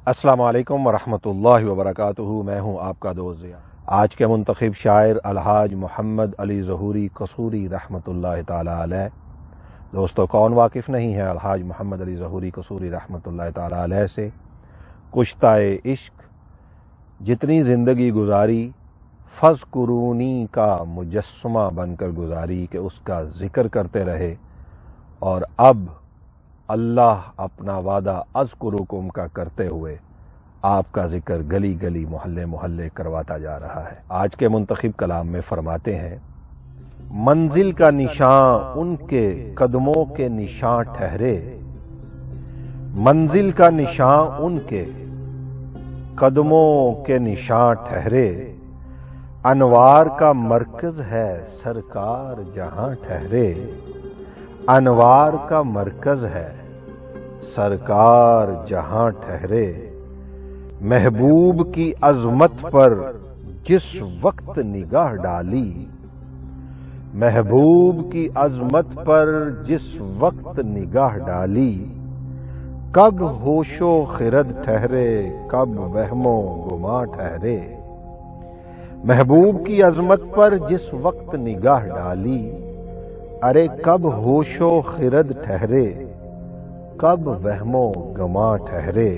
السلام علیکم ورحمۃ اللہ وبرکاتہ۔ میں ہوں آپ کا دوست ضیاء۔ آج کے منتخب شاعر الحاج محمد علی ظہوری قصوری رحمۃ اللہ تعالی علیہ۔ دوستو، کون واقف نہیں ہے الحاج محمد علی ظہوری قصوری رحمۃ اللہ تعالی علیہ سے؟ کشتہ عشق جتنی زندگی گزاری، فاذکرونی کا مجسمہ بن کر گزاری کہ اس کا ذکر کرتے رہے، اور اب اللہ اپنا وعدہ اذکرکم کا کرتے ہوئے آپ کا ذکر گلی گلی محلے محلے کرواتا جا رہا ہے۔ آج کے منتخب کلام میں فرماتے ہیں، منزل کا نشان ان کے قدموں کے نشان ٹھہرے، منزل کا نشان ان کے قدموں کے نشان ٹھہرے، انوار کا مرکز ہے سرکار جہاں ٹھہرے، انوار کا مرکز ہے سرکار جہاں ٹھہرے، محبوب کی عظمت پر جس وقت نگاہ ڈالی، محبوب کی عظمت پر جس وقت نگاہ ڈالی، کب ہوش و خرد ٹھہرے کب وہم و گماں ٹھہرے، محبوب کی عظمت پر جس وقت نگاہ ڈالی، ارے کب ہوش و خرد ٹھہرے کب وہم و گماں ٹھہرے،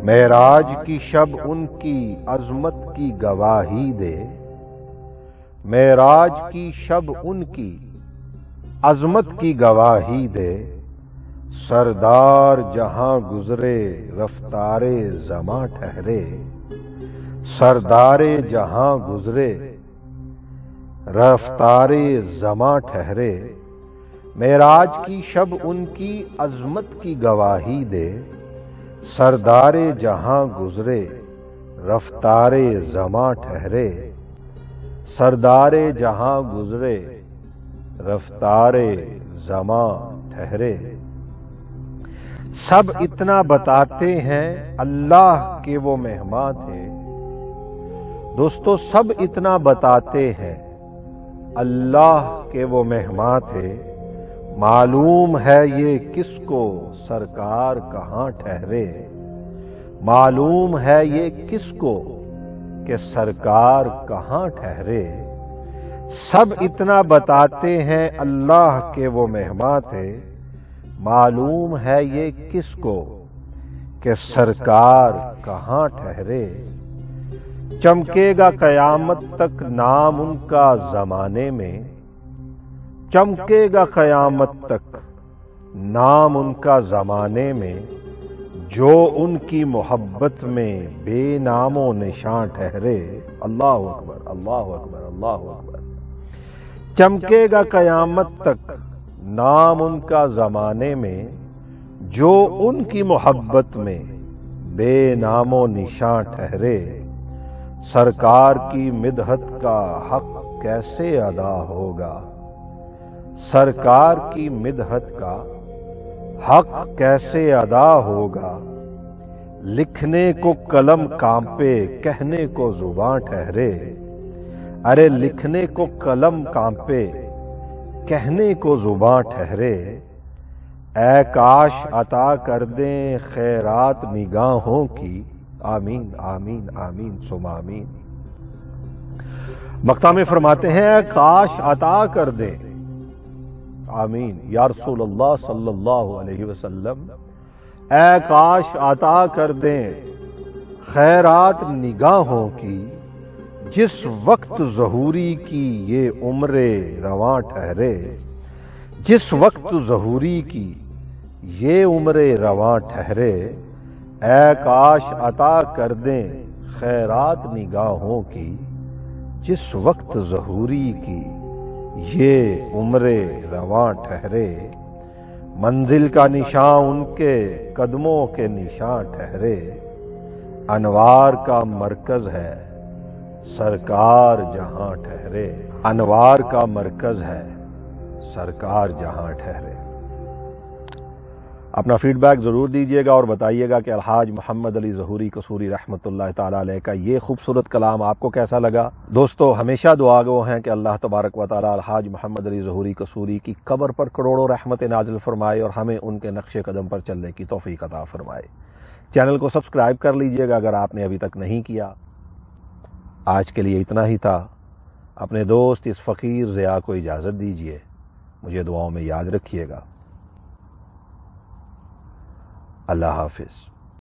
معراج کی شب ان کی عظمت کی گواہی دے، معراج کی شب ان کی عظمت کی گواہی دے، سردار جہاں گزرے رفتار زماں ٹھہرے، سردار جہاں گزرے رفتار زماں ٹھہرے، معراج کی شب ان کی عظمت کی گواہی دے، سردار جہاں گزرے رفتار زماں ٹھہرے، سردار جہاں گزرے رفتار زماں ٹھہرے۔ سب اتنا بتاتے ہیں اللہ کے وہ مہمان تھے، دوستو سب اتنا بتاتے ہیں اللہ کے وہ مہمان تھے، معلوم ہے یہ کس کو سرکار کہاں ٹھہرے، معلوم ہے یہ کس کو کہ سرکار کہاں ٹھہرے، سب اتنا بتاتے ہیں اللہ کے وہ مہمان تھے، معلوم ہے یہ کس کو کہ سرکار کہاں ٹھہرے، چمکے گا قیامت تک نام ان کا زمانے میں، چمکے گا قیامت تک نام ان کا زمانے میں، جو ان کی محبت میں بے نام و نشان ٹھہرے۔ اللہ اکبر، اللہ اکبر، اللہ اکبر۔ چمکے گا قیامت تک نام ان کا زمانے میں، جو ان کی محبت میں بے نام و نشان ٹھہرے، سرکار کی مدحت کا حق کیسے ادا ہوگا، سرکار کی مدحت کا حق کیسے ادا ہوگا، لکھنے کو قلم کانپے کہنے کو زباں ٹھہرے، ارے لکھنے کو قلم کانپے کہنے کو زباں ٹھہرے، اے کاش عطا کر دیں خیرات نگاہوں کی، آمین آمین آمین ثم آمین۔ مقطع میں فرماتے ہیں اے کاش عطا کر دیں، آمین یا رسول اللہ صلی اللہ علیہ وسلم، اے کاش عطا کر دیں خیرات نگاہوں کی، جس وقت ظہوری کی یہ عمر رواں ٹھہرے، جس وقت ظہوری کی یہ عمر رواں ٹھہرے، اے کاش عطا کر دیں خیرات نگاہوں کی، جس وقت ظہوری کی یہ عمر رواں ٹھہرے، منزل کا نشان ان کے قدموں کے نشان ٹھہرے، انوار کا مرکز ہے سرکار جہاں ٹھہرے، انوار کا مرکز ہے سرکار جہاں ٹھہرے۔ اپنا فیڈ بیک ضرور دیجیے گا اور بتائیے گا کہ الحاج محمد علی ظہوری قصوری رحمۃ اللہ تعالی علیہ کا یہ خوبصورت کلام آپ کو کیسا لگا۔ دوستو ہمیشہ دعا گو ہیں کہ اللہ تبارک و تعالی الحاج محمد علی ظہوری قصوری کی قبر پر کروڑوں رحمت نازل فرمائے اور ہمیں ان کے نقش قدم پر چلنے کی توفیق عطا فرمائے۔ چینل کو سبسکرائب کر لیجئے گا اگر آپ نے ابھی تک نہیں کیا۔ آج کے لیے اتنا ہی تھا۔ اپنے دوست اس فقیر ضیاء کو اجازت دیجیے، مجھے دعاؤں میں یاد رکھیے گا۔ اللہ حافظ۔